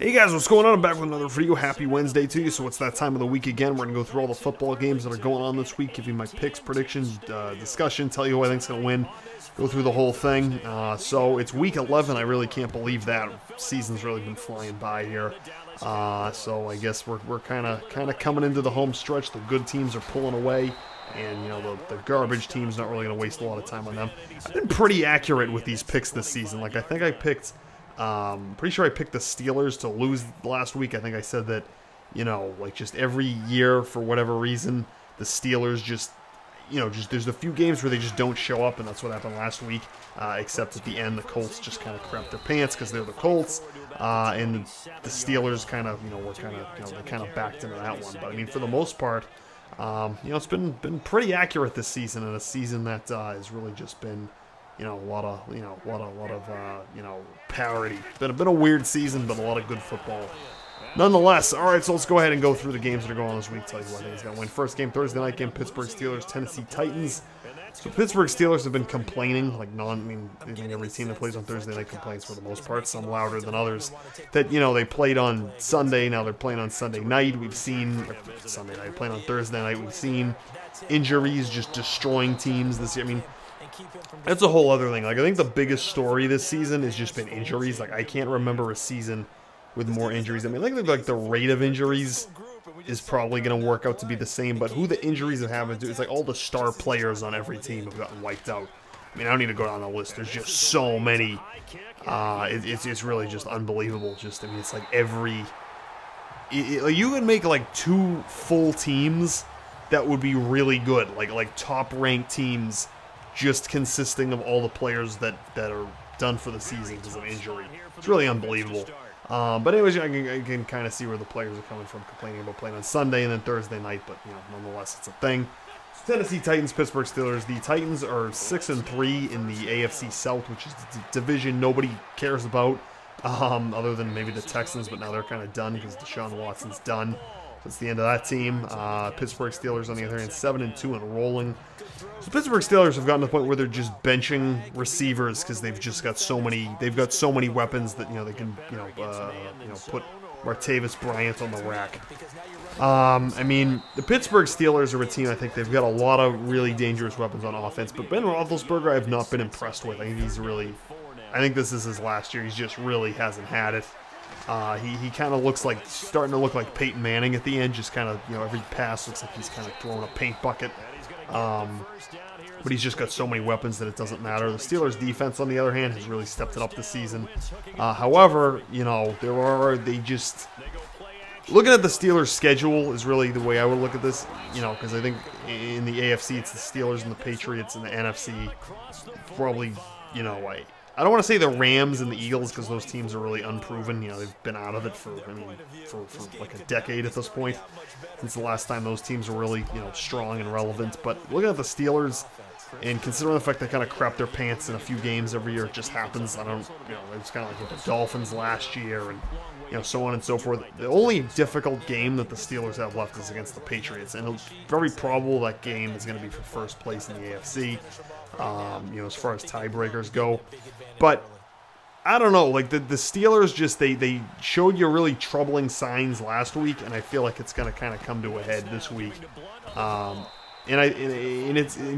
Hey guys, what's going on? I'm back with another video. Happy Wednesday to you. So it's that time of the week again. We're going to go through all the football games that are going on this week, give you my picks, predictions, discussion, tell you who I think's going to win, go through the whole thing. So it's week 11. I really can't believe that. Season's really been flying by here. So I guess we're kind of coming into the home stretch. The good teams are pulling away. And, you know, the garbage team's not really going to waste a lot of time on them. I've been pretty accurate with these picks this season. Like, I think I picked... pretty sure I picked the Steelers to lose last week. I think I said that, you know, like just every year for whatever reason, the Steelers just, you know, just there's a few games where they just don't show up, and that's what happened last week. Except at the end, the Colts just kind of crapped their pants because they're the Colts, and the Steelers kind of, you know, were kind of, you know, they kind of backed into that one. But I mean, for the most part, you know, it's been pretty accurate this season, and a season that has really just been, you know, a lot of you know, parity. Been a weird season, but a lot of good football. Nonetheless, all right, so let's go ahead and go through the games that are going on this week. Tell you what I think is going to win. First game, Thursday night game, Pittsburgh Steelers, Tennessee Titans. So Pittsburgh Steelers have been complaining, like I mean, every team that plays on Thursday night complains for the most part, some louder than others, that, you know, they played on Sunday, now they're playing on Sunday night. We've seen, Sunday night, playing on Thursday night, we've seen injuries just destroying teams this year. I mean, that's a whole other thing. Like, I think the biggest story this season has just been injuries. Like, I can't remember a season with more injuries. I mean, I think like the rate of injuries is probably going to work out to be the same, but who the injuries have happened to, it's like all the star players on every team have gotten wiped out. I mean, I don't need to go down the list. There's just so many. It's really just unbelievable. Just, I mean, it's like every... you can make like two full teams that would be really good. Like top-ranked teams just consisting of all the players that are done for the season because of injury. It's really unbelievable. But anyways, I can kind of see where the players are coming from, complaining about playing on Sunday and then Thursday night, but, you know, nonetheless, it's a thing. Tennessee Titans, Pittsburgh Steelers. The Titans are 6-3 in the AFC South, which is the division nobody cares about, other than maybe the Texans, but now they're kind of done because Deshaun Watson's done. That's the end of that team. Pittsburgh Steelers on the other hand, 7-2 and rolling. So Pittsburgh Steelers have gotten to the point where they're just benching receivers because they've just got so many. They've got so many weapons that, you know, they can, you know, put Martavis Bryant on the rack. I mean, the Pittsburgh Steelers are a team. I think they've got a lot of really dangerous weapons on offense. But Ben Roethlisberger, I have not been impressed with. I think he's really. I think this is his last year. He just really hasn't had it. He kind of looks like, starting to look like Peyton Manning at the end, just kind of, you know, every pass looks like he's kind of throwing a paint bucket. But he's just got so many weapons that it doesn't matter. The Steelers' defense, on the other hand, has really stepped it up this season. However, you know, looking at the Steelers' schedule is really the way I would look at this, you know, because I think in the AFC, it's the Steelers and the Patriots, and the NFC, probably, you know, I don't want to say the Rams and the Eagles because those teams are really unproven. You know, they've been out of it for like a decade at this point, since the last time those teams were really, you know, strong and relevant. But looking at the Steelers, and considering the fact they kind of crap their pants in a few games every year, it just happens. I don't, you know, it's kind of like with the Dolphins last year, and, you know, so on and so forth. The only difficult game that the Steelers have left is against the Patriots, and it's very probable that game is going to be for first place in the AFC. You know, as far as tiebreakers go. But I don't know, like the Steelers just they showed you really troubling signs last week, and I feel like it's going to kind of come to a head this week. And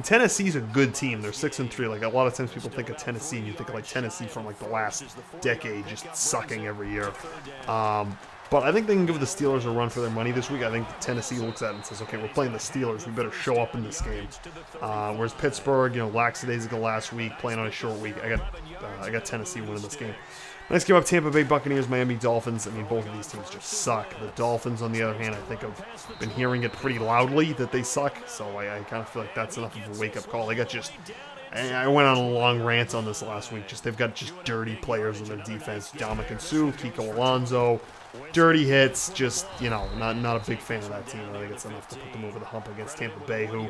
Tennessee's a good team. They're 6-3. Like, a lot of times people think of Tennessee, and you think of like Tennessee from like the last decade, just sucking every year. But I think they can give the Steelers a run for their money this week. I think Tennessee looks at it and says, okay, we're playing the Steelers. We better show up in this game. Whereas Pittsburgh, you know, lackadaisical last week, playing on a short week. I got Tennessee winning this game. Next game up, Tampa Bay Buccaneers, Miami Dolphins. I mean, both of these teams just suck. The Dolphins, on the other hand, I think I've been hearing it pretty loudly that they suck. So I kind of feel like that's enough of a wake-up call. They got just... I went on a long rant on this last week. They've got just dirty players on their defense. Dominican Sue, Kiko Alonso, dirty hits. Just, you know, not a big fan of that team. I think it's enough to put them over the hump against Tampa Bay, who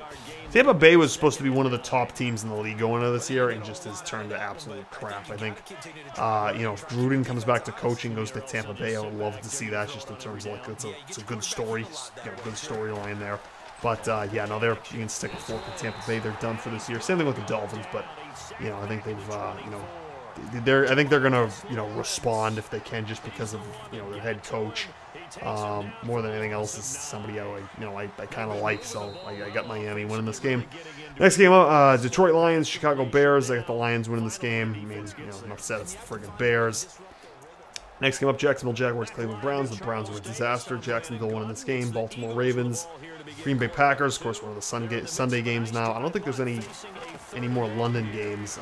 Tampa Bay was supposed to be one of the top teams in the league going into this year, and just has turned to absolute crap. I think, you know, if Gruden comes back to coaching, goes to Tampa Bay, I would love to see that. Just in terms of like it's a good story, you know, good storyline there. But, yeah, no, you can stick a fork in Tampa Bay. They're done for this year. Same thing with the Dolphins, but, you know, I think they've, you know, I think they're gonna respond if they can, just because of their head coach. More than anything else is somebody I kind of like, so I got Miami winning this game. Next game up, Detroit Lions, Chicago Bears. I got the Lions winning this game. I mean, enough said, it's the friggin' Bears. Next game up, Jacksonville Jaguars, Cleveland Browns. The Browns were a disaster. Jacksonville winning this game. Baltimore Ravens, Green Bay Packers. Of course, one of the Sunday games now. I don't think there's any more London games.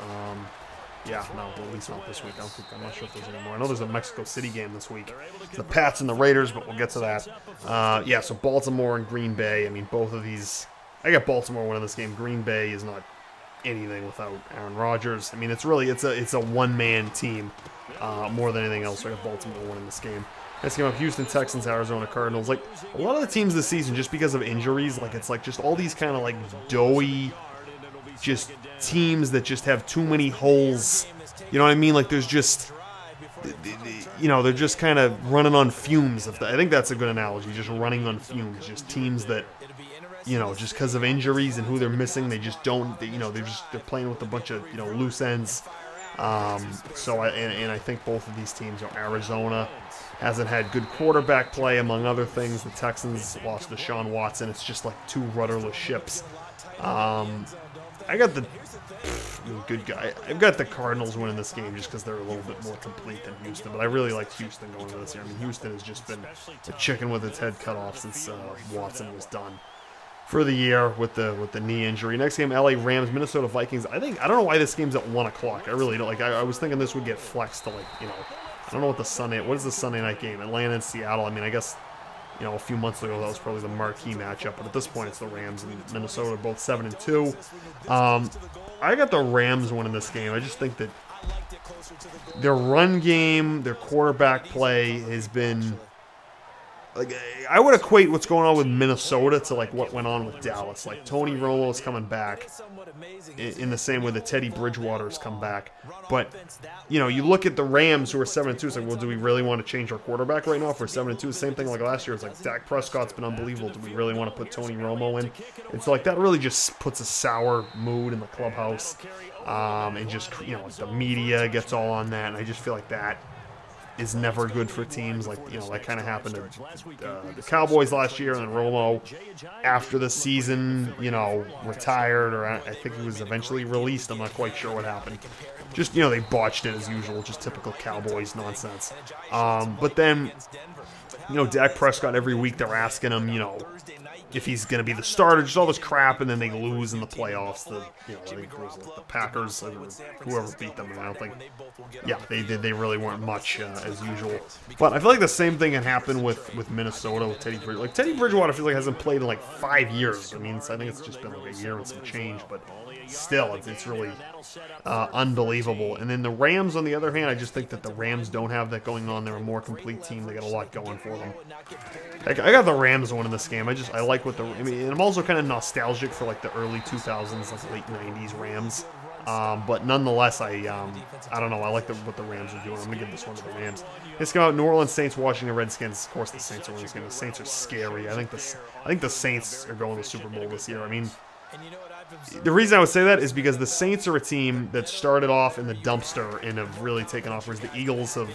Yeah, no, at least not this week. I'm not sure if there's any more. I know there's a Mexico City game this week. It's the Pats and the Raiders, but we'll get to that. Yeah, so Baltimore and Green Bay. I mean, both of these. I got Baltimore winning this game. Green Bay is not anything without Aaron Rodgers. I mean, it's a one-man team more than anything else. So I got Baltimore winning this game. Next game up, Houston Texans, Arizona Cardinals. Like, a lot of the teams this season, just because of injuries, like, it's like just all these kind of like doughy, just teams that just have too many holes. You know what I mean? Like, there's just, they're just kind of running on fumes. I think that's a good analogy, just running on fumes. Just teams that, just because of injuries and who they're missing, they just don't, they're playing with a bunch of, loose ends. So I think both of these teams, Arizona hasn't had good quarterback play, among other things. The Texans lost Deshaun Watson. It's just like two rudderless ships. I got the good guy. I've got the Cardinals winning this game just because they're a little bit more complete than Houston. But I really like Houston going into this year. I mean, Houston has just been a chicken with its head cut off since Watson was done for the year with the knee injury. Next game, LA Rams, Minnesota Vikings. I don't know why this game's at 1 o'clock. I really don't. Like, I was thinking this would get flexed to, like, I don't know what is the Sunday night game? Atlanta and Seattle. I mean, I guess, a few months ago that was probably the marquee matchup, but at this point it's the Rams and Minnesota, both 7-2. I got the Rams winning this game. I just think that their run game, their quarterback play has been, like, I would equate what's going on with Minnesota to like what went on with Dallas. Like, Tony Romo is coming back in the same way that Teddy Bridgewater's come back. But, you look at the Rams who are 7-2. It's like, well, do we really want to change our quarterback right now if we're 7-2? Same thing like last year. It's like, Dak Prescott's been unbelievable. Do we really want to put Tony Romo in? It's like, that really just puts a sour mood in the clubhouse. And just, the media gets all on that. And I just feel like that is never good for teams. Like, that kind of happened to the Cowboys last year, and then Romo, after the season, retired, or I think he was eventually released. I'm not quite sure what happened. Just, they botched it as usual, just typical Cowboys nonsense. But then, Dak Prescott, every week they're asking him, if he's going to be the starter, just all this crap, and then they lose in the playoffs. I think it was the Packers, or whoever beat them, and I don't think, they really weren't much as usual. But I feel like the same thing can happen with Minnesota, with Teddy Bridgewater. Like, Teddy Bridgewater, I feel like hasn't played in like 5 years. I mean, I think it's just been like a year and some change, but still, it's really unbelievable. And then the Rams, on the other hand, I just think that the Rams don't have that going on. They're a more complete team. They got a lot going for them. I got the Rams winning this game. I like what and I'm also kind of nostalgic for like the early 2000s, like late 90s Rams. But nonetheless, I don't know. I like what the Rams are doing. I'm gonna give this one to the Rams. Let's go out. New Orleans Saints, Washington Redskins. Of course, the Saints are winning this game. The Saints are scary. I think the Saints are going to the Super Bowl this year. I mean, the reason I would say that is because the Saints are a team that started off in the dumpster and have really taken off, whereas the Eagles have,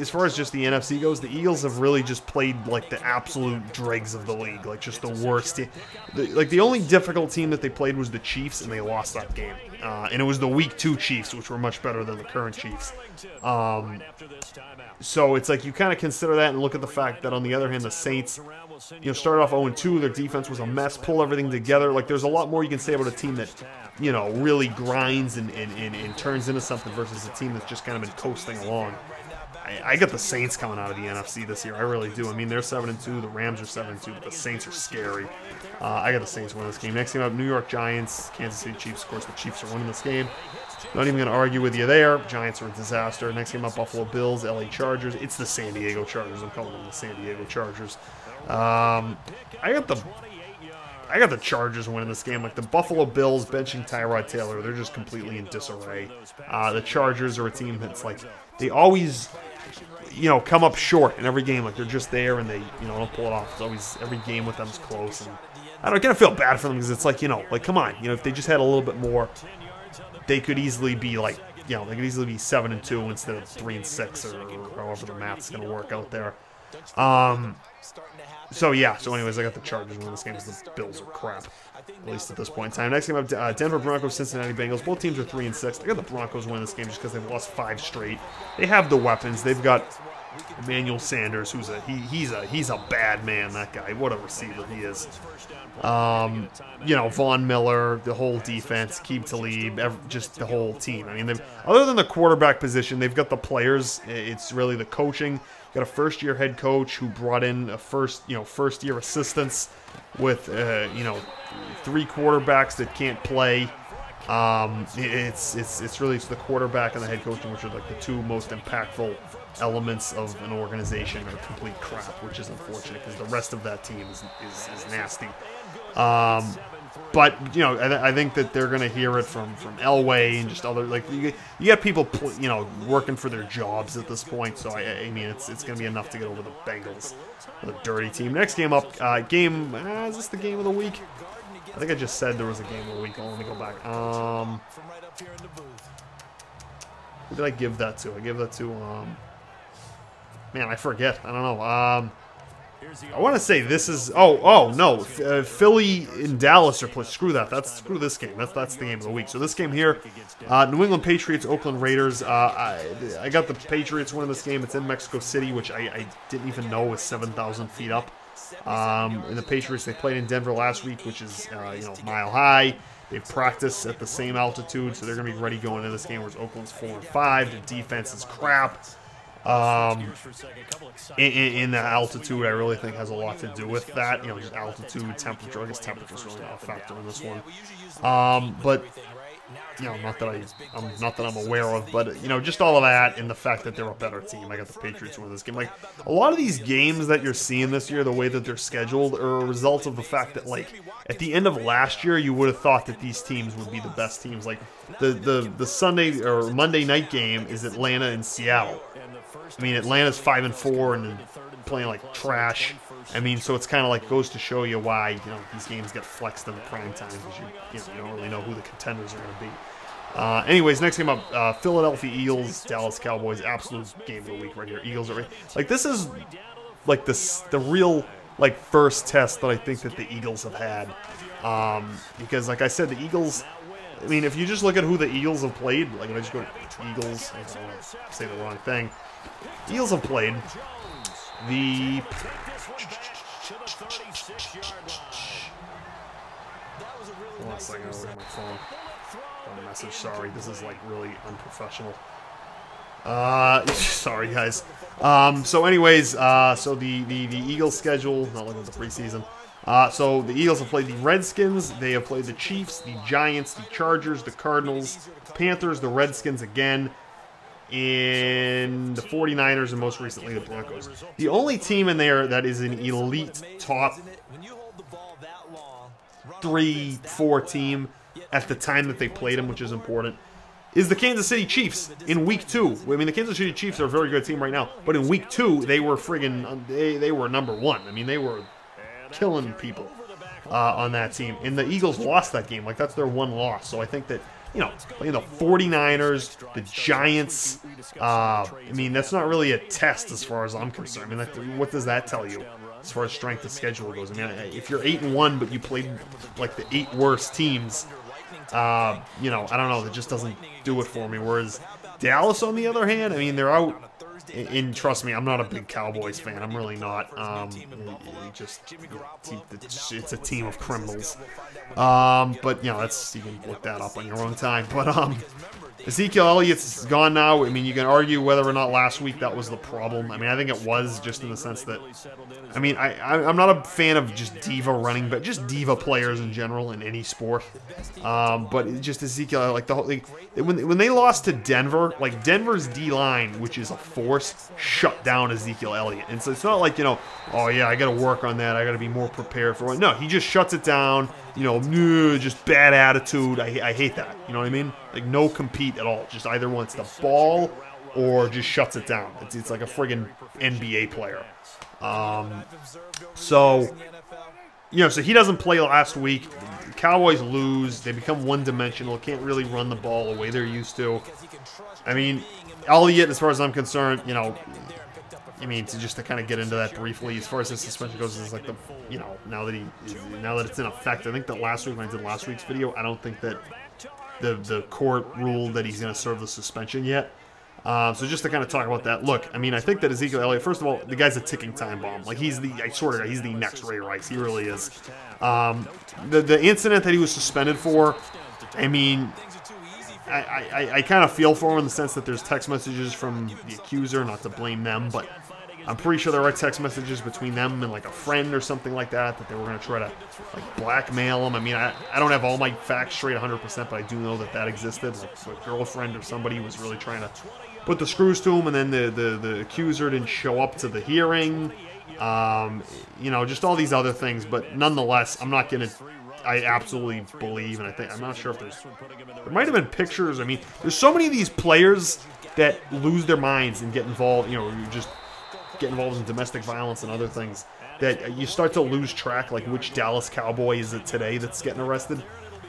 as far as just the NFC goes, the Eagles have really just played like the absolute dregs of the league, like just the worst team. Like, the only difficult team that they played was the Chiefs, and they lost that game. And it was the Week 2 Chiefs, which were much better than the current Chiefs. So it's like you kind of consider that and look at the fact that, on the other hand, the Saints, started off 0-2. Their defense was a mess. Pull everything together. Like, there's a lot more you can say about a team that, really grinds and turns into something versus a team that's just kind of been coasting along. I got the Saints coming out of the NFC this year. I really do. I mean, they're 7-2. The Rams are 7-2, but the Saints are scary. I got the Saints winning this game. Next game up, New York Giants, Kansas City Chiefs. Of course, the Chiefs are winning this game. Not even going to argue with you there. Giants are a disaster. Next game up, Buffalo Bills, LA Chargers. It's the San Diego Chargers. I'm calling them the San Diego Chargers. I got the Chargers winning this game. Like, the Buffalo Bills benching Tyrod Taylor, they're just completely in disarray. The Chargers are a team that's like, they always, come up short in every game. Like, they're just there and they, don't pull it off. It's always, every game with them is close. And I kind of feel bad for them because it's like, like, come on. If they just had a little bit more, they could easily be like, you know, they could easily be 7-2 instead of 3-6 or however the math's going to work out there. So yeah, so anyways, I got the Chargers winning this game because the Bills are crap, at least at this point in time. Next game up, Denver Broncos, Cincinnati Bengals. Both teams are 3-6. I got the Broncos winning this game just because they've lost 5 straight. They have the weapons. They've got Emmanuel Sanders, who's he's a bad man. That guy, what a receiver he is. You know, Von Miller, the whole defense, Keeb Talib, just the whole team. I mean, other than the quarterback position, they've got the players. It's really the coaching. Got a first-year head coach who brought in a first-year assistants with you know, 3 quarterbacks that can't play. It's really the quarterback and the head coaching, which are like the 2 most impactful elements of an organization, are complete crap, which is unfortunate because the rest of that team is nasty. But you know, I think that they're gonna hear it from Elway and just other, like, you got people you know, working for their jobs at this point. So I mean, it's gonna be enough to get over the Bengals, the dirty team. Next game up, is this the game of the week? I think I just said there was a game of the week. Let me go back. Who did I give that to? I gave that to man, I forget. I don't know. I want to say this is. Oh no, Philly and Dallas are playing. Screw that. Screw this game. That's the game of the week. So this game here, New England Patriots, Oakland Raiders. I got the Patriots winning this game. It's in Mexico City, which I didn't even know was 7,000 feet up. And the Patriots, they played in Denver last week, which is you know, mile high. They've practiced at the same altitude, so they're gonna be ready going into this game. Whereas Oakland's 4-5. The defense is crap. In the altitude, I really think has a lot to do with that. You know, just altitude, temperature. I guess temperature's really not a factor in this one. But you know, not that I'm aware of, but you know, just all of that and the fact that they're a better team. I got the Patriots winning this game. Like, a lot of these games that you're seeing this year, the way that they're scheduled, are a result of the fact that, like, at the end of last year, you would have thought that these teams would be the best teams. Like the Sunday or Monday night game is Atlanta and Seattle. I mean, Atlanta's 5-4 and playing like trash. I mean, so it's kind of like goes to show you why, you know, these games get flexed in the prime time, because you don't really know who the contenders are going to be. Anyways, next game up, Philadelphia Eagles, Dallas Cowboys. Absolute game of the week right here. Eagles are like, this is like the real, like, first test that I think that the Eagles have had, because like I said, the Eagles. I mean, if you just look at who the Eagles have played, like if I just go to Eagles, I don't want to say the wrong thing. The Eagles have played the. Hold on a second, I'll look at my phone. Got a message. Sorry, this is like really unprofessional. Sorry guys. So anyways, so the Eagles schedule. Not looking at the preseason. So the Eagles have played the Redskins, they have played the Chiefs, the Giants, the Chargers, the Cardinals, Panthers, the Redskins again, and the 49ers, and most recently the Broncos. The only team in there that is an elite top 3-4 team at the time that they played them, which is important, is the Kansas City Chiefs in Week 2. I mean, the Kansas City Chiefs are a very good team right now, but in Week 2, they were friggin', they were number 1. I mean, they were killing people on that team. And the Eagles lost that game. Like, that's their one loss. So I think that, you know, playing the 49ers, the Giants, I mean, that's not really a test as far as I'm concerned. I mean, what does that tell you as far as strength of schedule goes? I mean, if you're 8-1, but you played like the 8 worst teams, you know, I don't know. That just doesn't do it for me. Whereas Dallas, on the other hand, I mean, they're out. And trust me, I'm not a big Cowboys fan. I'm really not. It's a team of criminals. But you know, you can look that up on your own time. But Ezekiel Elliott's gone now. I mean, you can argue whether or not last week that was the problem. I mean, I think it was, just in the sense that, I mean, I'm not a fan of just diva running, but just diva players in general in any sport. But just Ezekiel, like the whole, like, when they lost to Denver, like Denver's D-line, which is a force, shut down Ezekiel Elliott. And so it's not like, you know, oh yeah, I got to work on that. I got to be more prepared for it. No, he just shuts it down. You know, just bad attitude. I hate that. You know what I mean? Like, no compete at all. Just either wants the ball or just shuts it down. It's like a friggin' NBA player. So, you know, so he doesn't play last week. Cowboys lose. They become one-dimensional. Can't really run the ball the way they're used to. I mean, Elliott, as far as I'm concerned, you know, I mean, to kind of get into that briefly, as far as the suspension goes, is like the, you know, now that it's in effect. I think that last week when I did last week's video, I don't think that the court ruled that he's going to serve the suspension yet. So just to kind of talk about that, look, I mean, I think that Ezekiel Elliott, first of all, the guy's a ticking time bomb. Like, he's the, I swear to God, he's the next Ray Rice. He really is. The incident that he was suspended for, I mean, I kind of feel for him in the sense that there's text messages from the accuser, not to blame them, but I'm pretty sure there are text messages between them and like a friend or something like that they were going to try to like blackmail him. I mean, I don't have all my facts straight 100%, but I do know that existed. Like a girlfriend or somebody was really trying to put the screws to him, and then the accuser didn't show up to the hearing. You know, just all these other things, but nonetheless, I'm not going to. I absolutely believe, and I'm not sure if there might have been pictures. I mean, there's so many of these players that lose their minds and get involved, you know, you just get involved in domestic violence and other things that you start to lose track, like which Dallas Cowboy is it today that's getting arrested.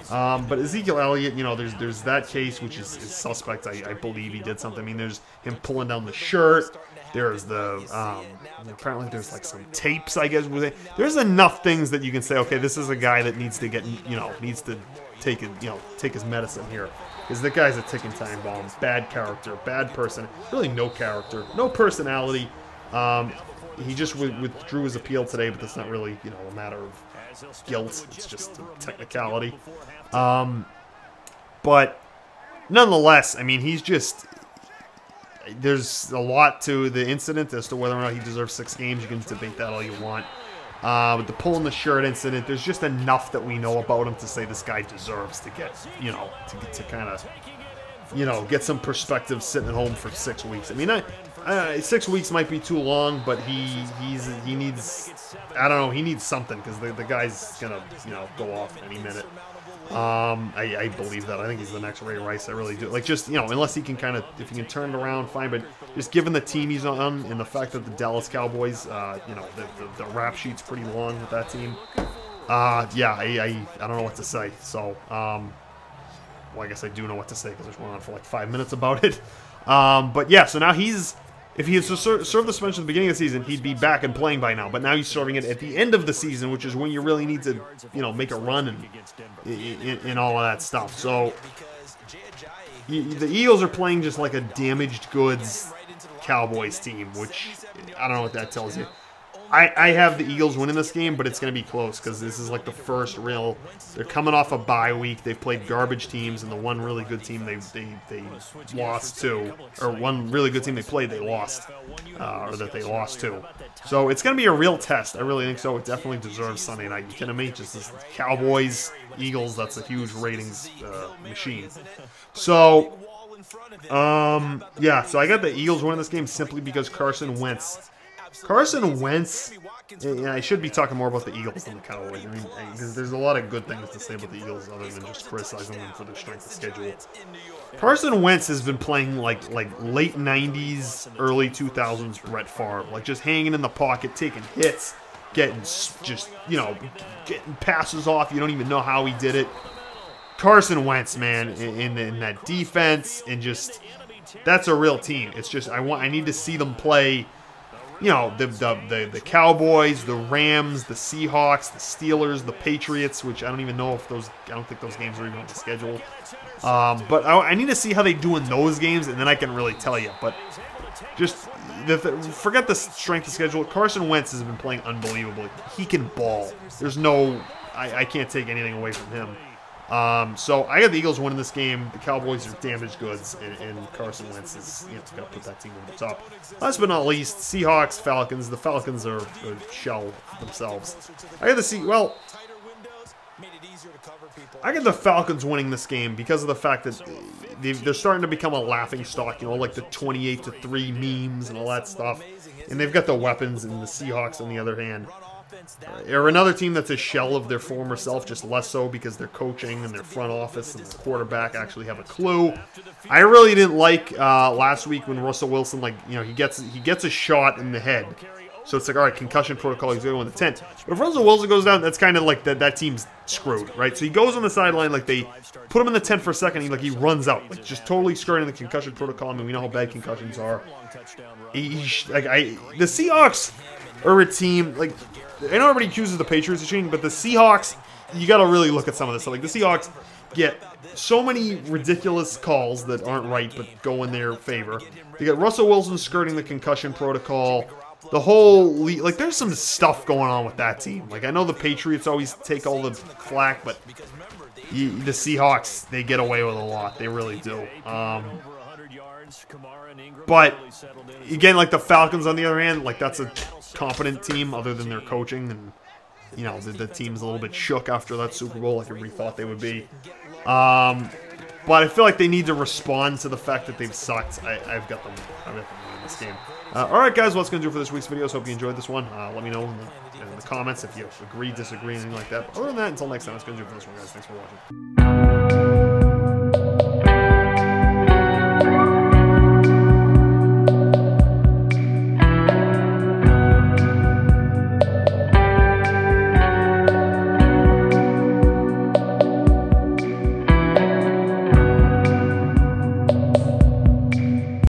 But Ezekiel Elliott, you know, there's that case, which is suspect. I believe he did something. I mean, there's him pulling down the shirt. There's the, apparently there's like some tapes, I guess. There's enough things that you can say, okay, this is a guy that needs to get, you know, needs to take it, you know, take his medicine here. Because the guy's a ticking time bomb. Bad character, bad person. Really no character, no personality. He just withdrew his appeal today, but that's not really, you know, a matter of guilt. It's just a technicality. But nonetheless, I mean, he's just... There's a lot to the incident as to whether or not he deserves 6 games. You can debate that all you want. With the pulling the shirt incident, there's just enough that we know about him to say this guy deserves to get, you know, to kind of, you know, get some perspective sitting at home for 6 weeks. I mean, 6 weeks might be too long, but he needs, I don't know, he needs something because the guy's gonna, you know, go off any minute. I believe that. I think he's the next Ray Rice. I really do. Like, just, you know, unless he can kind of, if he can turn it around, fine. But just given the team he's on and the fact that the Dallas Cowboys, you know, the rap sheet's pretty long with that team. Yeah, I don't know what to say. So, well, I guess I do know what to say because I was going on for like 5 minutes about it. But yeah, so now if he had served the suspension at the beginning of the season, he'd be back and playing by now. But now he's serving it at the end of the season, which is when you really need to, you know, make a run and all of that stuff. So the Eagles are playing just like a damaged goods Cowboys team, which I don't know what that tells you. I have the Eagles winning this game, but it's going to be close because this is like the first real... They're coming off a bye week. They've played garbage teams, and the one really good team they lost to, or one really good team they played, they lost, or that they lost to. So it's going to be a real test. I really think so. It definitely deserves Sunday night. You kidding me? Just this Cowboys, Eagles, that's a huge ratings machine. So, yeah, so I got the Eagles winning this game simply because Carson Wentz, and I should be talking more about the Eagles than the Cowboys. I mean, because there's a lot of good things to say about the Eagles other than just criticizing them for their strength of schedule. Carson Wentz has been playing like late 90s, early 2000s Brett Favre. Like, just hanging in the pocket, taking hits, getting just, you know, getting passes off. You don't even know how he did it. Carson Wentz, man, in that defense, and just, that's a real team. It's just, I need to see them play. You know, the Cowboys, the Rams, the Seahawks, the Steelers, the Patriots, which I don't even know if those, I don't think those games are even on the schedule. But I need to see how they do in those games, and then I can really tell you. But just, forget the strength of schedule. Carson Wentz has been playing unbelievably. He can ball. There's no, I can't take anything away from him. So I got the Eagles winning this game. The Cowboys are damaged goods, and Carson Wentz is, you know, got to put that team on the top. Last but not least, Seahawks, Falcons. The Falcons are a shell themselves. I got the Falcons winning this game because of the fact that they're starting to become a laughing stock. You know, like the 28-3 memes and all that stuff. And they've got the weapons, and the Seahawks, on the other hand, or another team that's a shell of their former self, just less so because their coaching and their front office and the quarterback actually have a clue. I really didn't like last week when Russell Wilson, like, you know, he gets a shot in the head, So it's like, all right, concussion protocol, he's going to win the 10. But if Russell Wilson goes down, that's kind of like that team's screwed, right? So he goes on the sideline, like they put him in the 10 for a second, he runs out, like just totally skirting the concussion protocol. I mean, we know how bad concussions are. The Seahawks are a team, like, I know everybody accuses the Patriots of cheating, but the Seahawks, you got to really look at some of this. So, like, the Seahawks get so many ridiculous calls that aren't right, but go in their favor. They got Russell Wilson skirting the concussion protocol. The whole league, like, there's some stuff going on with that team. Like, I know the Patriots always take all the flack, but the Seahawks, they get away with a lot. They really do. But, again, like, the Falcons, on the other hand, like, that's a competent team other than their coaching. And, you know, the team's a little bit shook after that Super Bowl, like everybody thought they would be. But I feel like they need to respond to the fact that they've sucked. I've got them winning this game. Alright, guys, well, that's going to do it for this week's video. So hope you enjoyed this one. Let me know in the comments if you agree, disagree, anything like that. But other than that, until next time, that's going to do it for this one, guys. Thanks for watching.